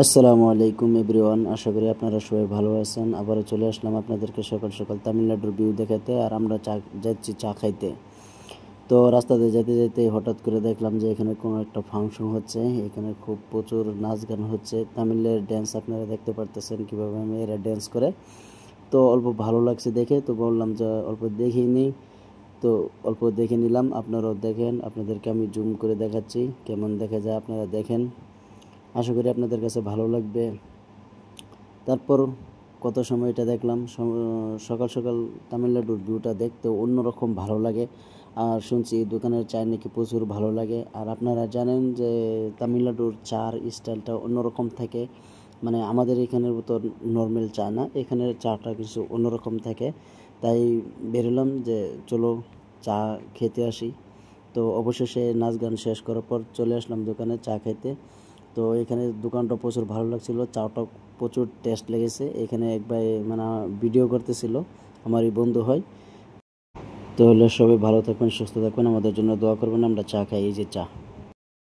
আসসালামু আলাইকুম এভরিওয়ান, আশা করি আপনারা সবাই ভালো আছেন। আবারও চলে আসলাম আপনাদেরকে সকাল সকাল তামিলনাড়ুর ভিউ দেখাতে। আর আমরা যাচ্ছি চা খাইতে। তো রাস্তাতে যেতে যেতে হঠাৎ করে দেখলাম যে এখানে কোনো একটা ফাংশন হচ্ছে। এখানে খুব প্রচুর নাচ গান হচ্ছে, তামিলের ড্যান্স আপনারা দেখতে পারতেছেন কীভাবে মেয়েরা ড্যান্স করে। তো অল্প ভালো লাগছে দেখে, তো বললাম যে অল্প দেখেই নিই। তো অল্প দেখে নিলাম, আপনারাও দেখেন। আপনাদেরকে আমি জুম করে দেখাচ্ছি কেমন দেখা যায়, আপনারা দেখেন। আশা করি আপনাদের কাছে ভালো লাগবে। তারপর কত সময় এটা দেখলাম, সকাল সকাল তামিলনাড়ুর ভিউটা দেখতে অন্যরকম ভালো লাগে। আর শুনছি দোকানের চা নাকি প্রচুর ভালো লাগে। আর আপনারা জানেন যে তামিলনাড়ুর চার স্টাইলটা অন্যরকম থাকে, মানে আমাদের এখানের মতো নর্মাল চা না, এখানের চাটা কিছু অন্যরকম থাকে। তাই বেরোলাম যে চলো চা খেতে আসি। তো অবশেষে নাচ গান শেষ করার পর চলে আসলাম দোকানে চা খেতে। তো এখানে দোকানটা প্রচুর ভালো লাগছিল, চাটা প্রচুর টেস্ট লেগেছে। এখানে একবার মানে ভিডিও করতেছিল, আমারই বন্ধু হয়। তো হলে সবাই ভালো থাকবেন, সুস্থ থাকবেন, আমাদের জন্য দোয়া করবেন। আমরা চা খাই, এই যে চা।